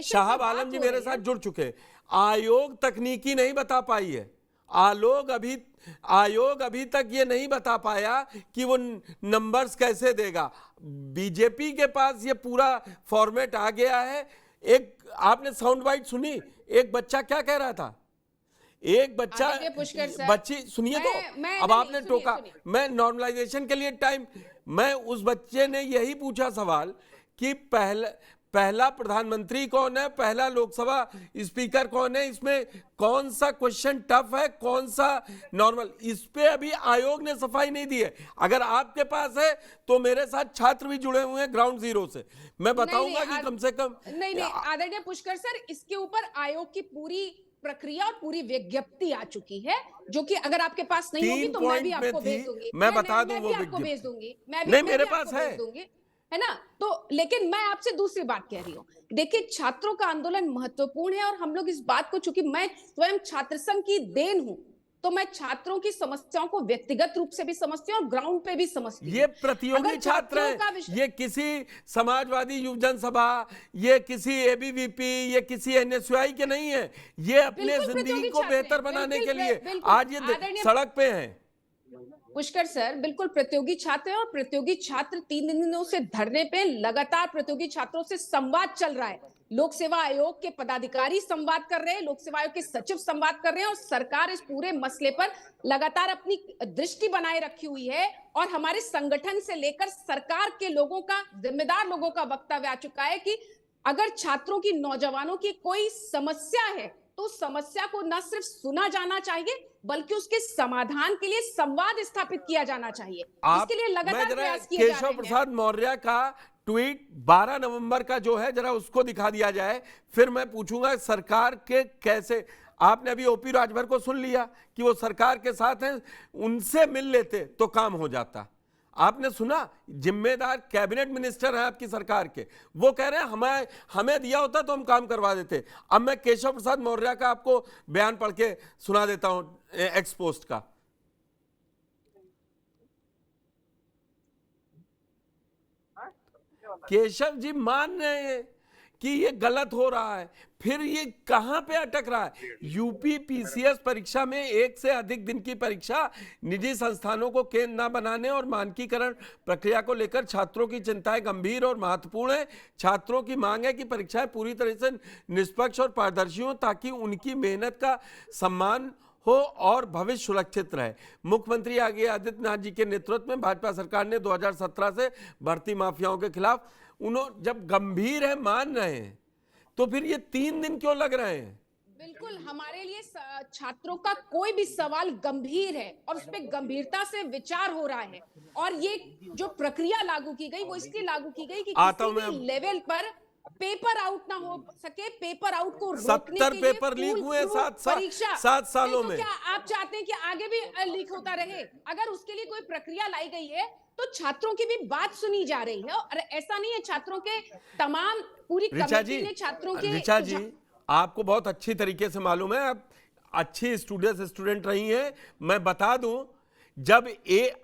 शाहब आलम जी मेरे साथ जुड़ चुके हैं। आयोग तकनीकी नहीं बता पाई है। आयोग अभी तक ये नहीं बता पाया कि वो नंबर्स कैसे देगा। बीजेपी के पास ये पूरा फॉर्मेट आ गया है। एक आपने साउंड बाइट सुनी, एक बच्चा क्या कह रहा था, एक बच्चा बच्ची सुनिए तो अब आपने टोका, मैं नॉर्मलाइजेशन के लिए टाइम, मैं उस बच्चे ने यही पूछा सवाल कि पहला प्रधानमंत्री कौन है, पहला लोकसभा स्पीकर कौन है, इसमें कौन सा क्वेश्चन टफ है, कौन सा नॉर्मल, इस पे अभी आयोग ने सफाई नहीं दी है। अगर आपके पास है तो मेरे साथ छात्र भी जुड़े हुए हैं ग्राउंड जीरो से, मैं बताऊंगा कि कम से कम नहीं आदरणीय पुष्कर सर, इसके ऊपर आयोग की पूरी प्रक्रिया और पूरी विज्ञप्ति आ चुकी है, जो कि अगर आपके पास नहीं होगी तो मैं भी आपको भेज दूंगी। मैं बता दूं वो आपको भेज दूंगी, नहीं मेरे पास है, है ना। तो लेकिन मैं आपसे दूसरी बात कह रही हूँ, देखिए छात्रों का आंदोलन महत्वपूर्ण है और हम लोग इस बात को, चूंकि मैं स्वयं छात्र संघ की देन हूं, तो मैं छात्रों की समस्याओं को व्यक्तिगत रूप से भी समझती हूँ और ग्राउंड पे भी समझती हूँ। ये प्रतियोगी छात्र हैं, ये किसी समाजवादी युवजन सभा, ये किसी एबीवीपी, ये किसी एनएसयूआई के नहीं है, ये अपने जिंदगी को बेहतर बनाने के लिए आज ये सड़क पे हैं। पुष्कर सर बिल्कुल प्रतियोगी छात्र हैं और प्रतियोगी छात्र 3 दिनों से धरने पे, लगातार प्रतियोगी छात्रों से संवाद चल रहा है। लोक सेवा आयोग के पदाधिकारी संवाद कर रहे हैं, लोक सेवा आयोग के सचिव संवाद कर रहे हैं और सरकार इस पूरे मसले पर लगातार अपनी दृष्टि बनाए रखी हुई है। और हमारे संगठन से लेकर सरकार के लोगों का, जिम्मेदार लोगों का वक्तव्य आ चुका है कि अगर छात्रों की, नौजवानों की कोई समस्या है तो समस्या को न सिर्फ सुना जाना चाहिए बल्कि उसके समाधान के लिए संवाद स्थापित किया जाना चाहिए। इसके लिए लगातार प्रयास किए जा रहे हैं। केशव प्रसाद मौर्य का ट्वीट 12 नवंबर का जो है, जरा उसको दिखा दिया जाए, फिर मैं पूछूंगा सरकार के कैसे। आपने अभी ओपी राजभर को सुन लिया कि वो सरकार के साथ हैं, उनसे मिल लेते तो काम हो जाता। आपने सुना, जिम्मेदार कैबिनेट मिनिस्टर हैं आपकी सरकार के, वो कह रहे हैं हमें दिया होता तो हम काम करवा देते। अब मैं केशव प्रसाद मौर्य का आपको बयान पढ़ के सुना देता हूं एक्स पोस्ट का। केशव जी मान रहे हैं कि ये गलत हो रहा है, फिर ये कहां पे अटक रहा है। यूपी पीसीएस परीक्षा में 1 से अधिक दिन की परीक्षा, निजी संस्थानों को केंद्र न बनाने और मानकीकरण प्रक्रिया को लेकर छात्रों की चिंताएं गंभीर और महत्वपूर्ण है। छात्रों की मांग है कि परीक्षाएं पूरी तरह से निष्पक्ष और पारदर्शी हो ताकि उनकी मेहनत का सम्मान हो और भविष्य सुरक्षित रहे। मुख्यमंत्री योगी आदित्यनाथ जी के नेतृत्व में भाजपा सरकार ने 2017 से भर्ती माफियाओं के खिलाफ, उन्होंने जब गंभीर है, मान रहे हैं, तो फिर ये 3 दिन क्यों लग रहे हैं? बिल्कुल, हमारे लिए छात्रों का कोई भी सवाल गंभीर है और उस पर गंभीरता से विचार हो रहा है। और ये जो प्रक्रिया लागू की गई वो इसलिए लागू की गई कि किसी भी लेवल पर पेपर आउट ना हो सके। पेपर आउट को रोकने के लिए 70 पेपर लीक हुए 7 सालों में। क्या आप चाहते हैं कि आगे भी लीक होता रहे? अगर उसके लिए कोई प्रक्रिया लाई गई है तो छात्रों की भी बात सुनी जा रही है। और ऐसा नहीं है, छात्रों के तमाम, पूरी कमेटी ने छात्रों के, ऋचा जी आपको बहुत अच्छी तरीके से मालूम है, आप अच्छी स्टूडेंट रही हैं। मैं बता दूं, जब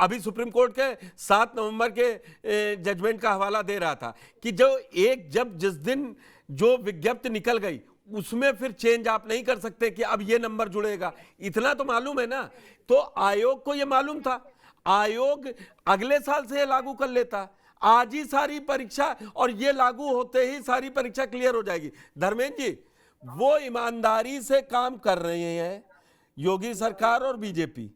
अभी सुप्रीम कोर्ट के 7 नवंबर के जजमेंट का हवाला दे रहा था कि जिस दिन जो विज्ञप्ति निकल गई उसमें फिर चेंज आप नहीं कर सकते कि अब ये नंबर जुड़ेगा, इतना तो मालूम है ना। तो आयोग को ये मालूम था, आयोग अगले साल से ये लागू कर लेता। आज ही सारी परीक्षा, और ये लागू होते ही सारी परीक्षा क्लियर हो जाएगी। धर्मेंद्र जी, वो ईमानदारी से काम कर रहे हैं योगी सरकार और बीजेपी,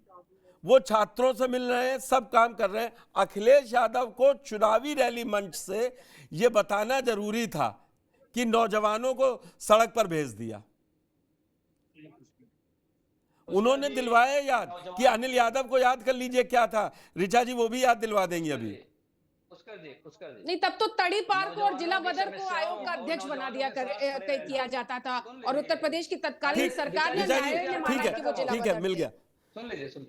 वो छात्रों से मिल रहे हैं, सब काम कर रहे हैं। अखिलेश यादव को चुनावी रैली मंच से यह बताना जरूरी था कि नौजवानों को सड़क पर भेज दिया। उन्होंने दिलवाया याद कि अनिल यादव को याद कर लीजिए क्या था। ऋचा जी वो भी याद दिलवा देंगी अभी। नहीं, तब तो तड़ी पार को और जिला बदर को आयोग का अध्यक्ष बना दिया किया जाता था और उत्तर प्रदेश की तत्कालीन सरकार ने माना कि वो जिला बदर। मिल गया। सुन लीजिए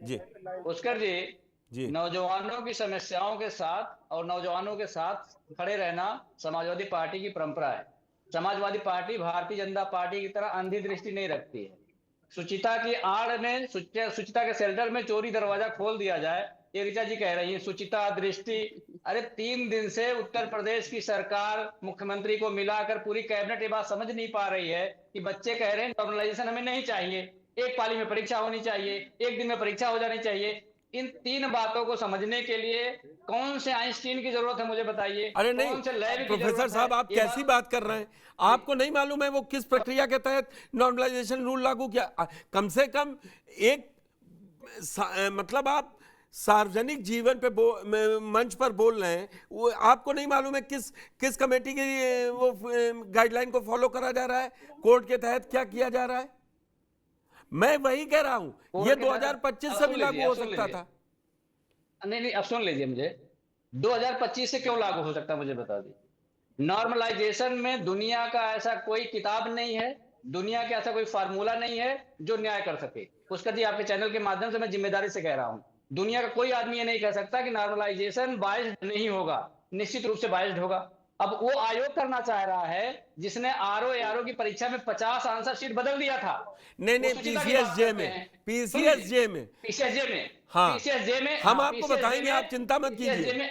जी पुष्कर जी, नौजवानों की समस्याओं के साथ और नौजवानों के साथ खड़े रहना समाजवादी पार्टी की परंपरा है। समाजवादी पार्टी भारतीय जनता पार्टी की तरह अंधी दृष्टि नहीं रखती है। सुचिता की आड़ में, सुचिता के शेल्टर में चोरी दरवाजा खोल दिया जाए ये ऋचा जी कह रही है, सुचिता, दृष्टि। अरे 3 दिन से उत्तर प्रदेश की सरकार मुख्यमंत्री को मिलाकर पूरी कैबिनेट ये बात समझ नहीं पा रही है कि बच्चे कह रहे हैं नॉर्मलाइजेशन हमें नहीं चाहिए, एक पाली में परीक्षा होनी चाहिए, एक दिन में परीक्षा हो जानी चाहिए। इन 3 बातों को समझने के लिए कौन से आइंस्टीन की जरूरत है मुझे बताइए? अरे नहीं कौन से लैब की प्रोफेसर जरूरत साहब, है? आप ये कैसी बात कर रहे हैं? आपको नहीं मालूम है वो किस प्रक्रिया के तहत नॉर्मलाइजेशन रूल लागू किया? कम से कम एक मतलब आप सार्वजनिक जीवन पे मंच पर बोल रहे हैं, वो आपको नहीं मालूम है किस किस कमेटी की वो गाइडलाइन को फॉलो करा जा रहा है, कोर्ट के तहत क्या किया जा रहा है? मैं वही कह रहा हूं, ये 2025 से भी लागू हो सकता था। नहीं नहीं, अब सुन लीजिए, मुझे 2025 से क्यों लागू हो सकता है मुझे बता दीजिए। नॉर्मलाइजेशन में दुनिया का ऐसा कोई किताब नहीं है, दुनिया का ऐसा कोई फार्मूला नहीं है जो न्याय कर सके। पुष्कर जी, आपके चैनल के माध्यम से मैं जिम्मेदारी से कह रहा हूं, दुनिया का कोई आदमी ये नहीं कह सकता कि नॉर्मलाइजेशन बाइस्ड नहीं होगा, निश्चित रूप से बाइस्ड होगा। अब वो आयोग करना चाह रहा है जिसने आरओ एआरओ की परीक्षा में 50 आंसर शीट बदल दिया था। नहीं, पीसीएसजे में हाँ, पीसीएसजे में हम आपको बताएंगे, आप चिंता मत कीजिए।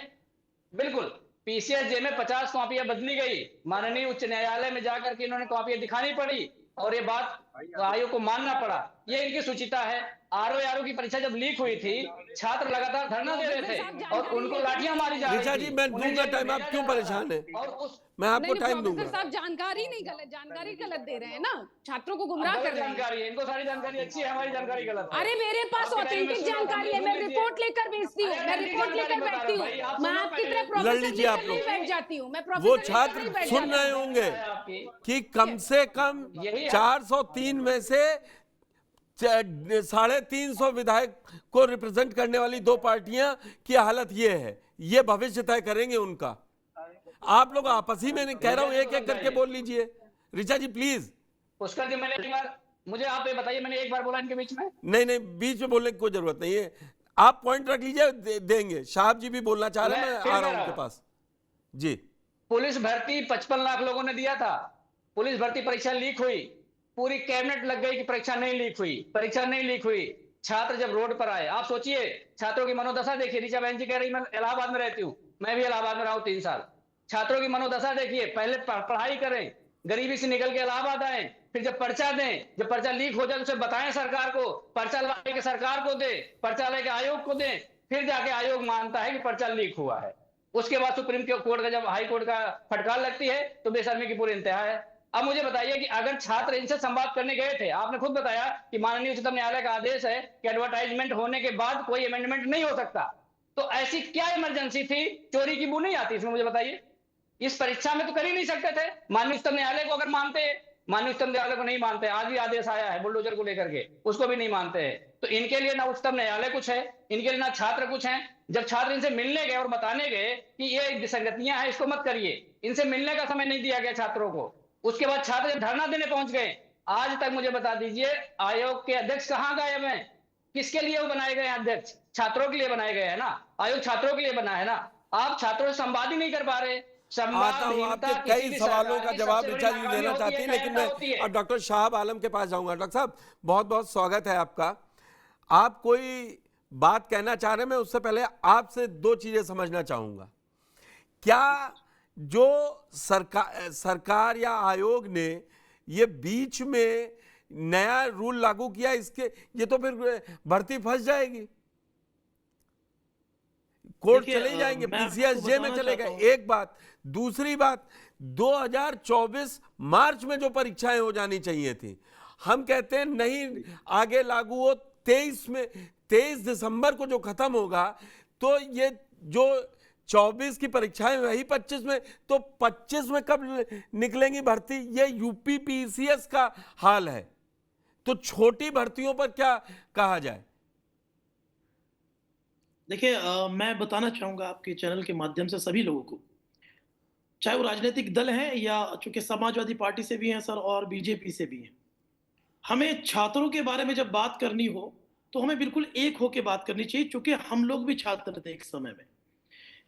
बिल्कुल, पीसीएसजे में 50 कॉपियां बदली गई, माननीय उच्च न्यायालय में जाकर के इन्होंने कॉपियां दिखानी पड़ी और ये बात आयोग को मानना पड़ा। ये इनकी सुचिता है। आरओ की परीक्षा जब लीक हुई थी, छात्र लगातार धरना दे रहे थे और उनको लाठियां मारी जा रही थी। ऋचा जी, मैं दूंगा टाइम, आप क्यों परेशान हैं? मैं आपको टाइम दूंगा। साहब जानकारी गलत दे रहे हैं ना, छात्रों को गुमराह कर रहे हैं। जानकारी है, इनको सारी जानकारी अच्छी है, हमारी जानकारी गलत है। अरे मेरे पास ऑथेंटिक जानकारी है, मैं रिपोर्ट लेकर भेजती हूँ, मैं रिपोर्ट लेकर बैठती हूँ, मैं आपकी तरह प्रोफेसर लेकर नहीं बैठ जाती हूँ, मैं वो छात्र सुन रहे होंगे कि कम से कम 403 में से 350 विधायक को रिप्रेजेंट करने वाली 2 पार्टियां की हालत ये है, ये भविष्य तय करेंगे उनका। आप लोग आपस ही में, कह रहा हूं, एक एक करके बोल लीजिए। ऋचा जी प्लीज। पुष्कर जी, मैंने एक बार, मुझे आप ये बताइए, मैंने एक बार बोला इनके बीच में? नहीं, बीच में बोलने की कोई जरूरत नहीं है, आप पॉइंट रख लीजिए, देंगे। साहब जी भी बोलना चाह रहे हैं, मैं आ रहा हूं उनके पास जी। पुलिस भर्ती 55 लाख लोगों ने दिया था, पुलिस भर्ती परीक्षा लीक हुई, पूरी कैबिनेट लग गई कि परीक्षा नहीं लीक हुई, परीक्षा नहीं लीक हुई। छात्र जब रोड पर आए, आप सोचिए छात्रों की मनोदशा देखिए। ऋचा बहन जी कह रही मैं इलाहाबाद में रहती हूँ, मैं भी इलाहाबाद में रहा हूँ 3 साल। छात्रों की मनोदशा देखिए, पहले पढ़ाई करें, गरीबी से निकल के इलाहाबाद आए, फिर जब पर्चा दें, जब पर्चा लीक हो जाए तो उसे बताएं सरकार को, पर्चा लाके के सरकार को दे, पर्चा लेके आयोग को दे, फिर जाके आयोग मानता है कि पर्चा लीक हुआ है। उसके बाद सुप्रीम कोर्ट का, जब हाई कोर्ट का फटकार लगती है तो बेशर्मी की पूरी इंतहा है। अब मुझे बताइए कि अगर छात्र इनसे संवाद करने गए थे, आपने खुद बताया कि माननीय उच्चतम न्यायालय का आदेश है कि एडवर्टाइजमेंट होने के बाद कोई अमेंडमेंट नहीं हो सकता, तो ऐसी क्या इमरजेंसी थी? चोरी की बू नहीं आती इसमें? मुझे बताइए, इस परीक्षा में तो कर ही नहीं सकते थे। माननीय उच्चतम न्यायालय को अगर मानते, माननीय उच्चतम न्यायालय को नहीं मानते, आज भी आदेश आया है बुलडोजर को लेकर के, उसको भी नहीं मानते हैं, तो इनके लिए ना उच्चतम न्यायालय कुछ है, इनके लिए ना छात्र कुछ है। जब छात्र इनसे मिलने गए और बताने गए कि ये विसंगतियां हैं, इसको मत करिए, इनसे मिलने का समय नहीं दिया गया छात्रों को। उसके बाद छात्र जब धरना देने पहुंच गए, आज तक मुझे बता दीजिए आयोग के अध्यक्ष कहां गायब हैं? किसके लिए वो बनाए गए हैं अध्यक्ष? छात्रों के लिए बनाए गए हैं ना, आयोग छात्रों के लिए बना है ना। आप छात्रों से संवाद ही नहीं कर पा रहे। आता हूं, आपके कई सवालों का जवाब ऋचा जी देना चाहती है, लेकिन मैं अब डॉक्टर शाहब आलम के पास जाऊंगा। डॉक्टर साहब, बहुत बहुत स्वागत है आपका। आप कोई बात कहना चाह रहे हैं? मैं उससे पहले आपसे 2 चीजें समझना चाहूंगा। क्या जो सरकार या आयोग ने ये बीच में नया रूल लागू किया, इसके ये तो फिर भर्ती फंस जाएगी, कोर्ट चले जाएंगे, पीसीएसजे में चले गए, एक बात। दूसरी बात, 2024 मार्च में जो परीक्षाएं हो जानी चाहिए थी, हम कहते हैं नहीं आगे लागू हो, 23 दिसंबर को जो खत्म होगा, तो ये जो 24 की परीक्षाएं वही 25 में, तो 25 में कब निकलेंगी भर्ती? ये यूपी पीसीएस का हाल है, तो छोटी भर्तियों पर क्या कहा जाए? देखिए, मैं बताना चाहूंगा आपके चैनल के माध्यम से सभी लोगों को, चाहे वो राजनीतिक दल हैं या चूंकि समाजवादी पार्टी से भी हैं सर और बीजेपी से भी हैं, हमें छात्रों के बारे में जब बात करनी हो तो हमें बिल्कुल एक होकर बात करनी चाहिए, चूंकि हम लोग भी छात्र थे एक समय में।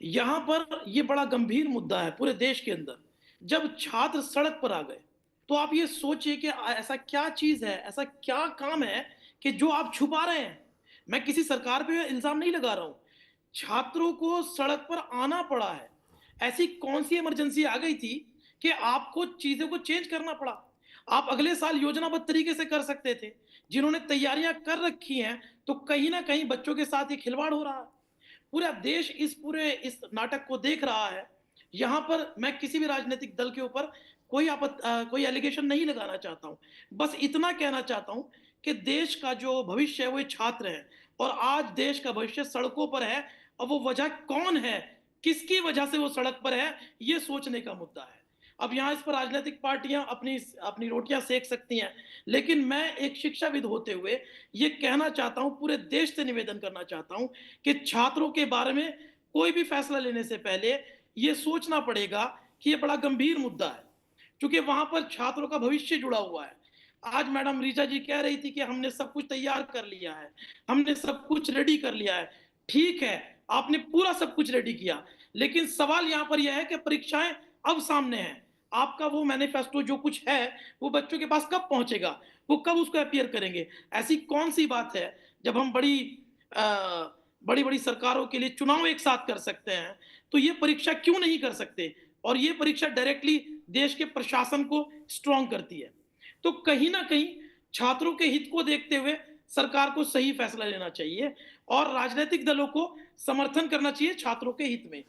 यहाँ पर ये बड़ा गंभीर मुद्दा है पूरे देश के अंदर। जब छात्र सड़क पर आ गए तो आप ये सोचिए कि ऐसा क्या चीज है, ऐसा क्या काम है कि जो आप छुपा रहे हैं। मैं किसी सरकार पे इल्जाम नहीं लगा रहा हूं, छात्रों को सड़क पर आना पड़ा है। ऐसी कौन सी इमरजेंसी आ गई थी कि आपको चीजों को चेंज करना पड़ा? आप अगले साल योजनाबद्ध तरीके से कर सकते थे। जिन्होंने तैयारियां कर रखी हैं, तो कहीं ना कहीं बच्चों के साथ ये खिलवाड़ हो रहा है। पूरा देश इस नाटक को देख रहा है। यहाँ पर मैं किसी भी राजनीतिक दल के ऊपर कोई एलिगेशन नहीं लगाना चाहता हूँ। बस इतना कहना चाहता हूँ कि देश का जो भविष्य है वो छात्र है, और आज देश का भविष्य सड़कों पर है। और वो वजह कौन है, किसकी वजह से वो सड़क पर है, ये सोचने का मुद्दा है। अब यहाँ इस पर राजनीतिक पार्टियां अपनी अपनी रोटियां सेक सकती हैं, लेकिन मैं एक शिक्षाविद होते हुए ये कहना चाहता हूं, पूरे देश से निवेदन करना चाहता हूं कि छात्रों के बारे में कोई भी फैसला लेने से पहले ये सोचना पड़ेगा कि ये बड़ा गंभीर मुद्दा है, क्योंकि वहां पर छात्रों का भविष्य जुड़ा हुआ है। आज मैडम रीजा जी कह रही थी कि हमने सब कुछ तैयार कर लिया है, हमने सब कुछ रेडी कर लिया है। ठीक है, आपने पूरा सब कुछ रेडी किया, लेकिन सवाल यहां पर यह है कि परीक्षाएं अब सामने हैं। आपका वो मैनिफेस्टो जो कुछ है वो बच्चों के पास कब पहुंचेगा, वो कब उसको अपीयर करेंगे? ऐसी कौन सी बात है जब हम बड़ी बड़ी सरकारों के लिए चुनाव एक साथ कर सकते हैं, तो ये परीक्षा क्यों नहीं कर सकते? और ये परीक्षा डायरेक्टली देश के प्रशासन को स्ट्रांग करती है। तो कहीं ना कहीं छात्रों के हित को देखते हुए सरकार को सही फैसला लेना चाहिए और राजनीतिक दलों को समर्थन करना चाहिए छात्रों के हित में।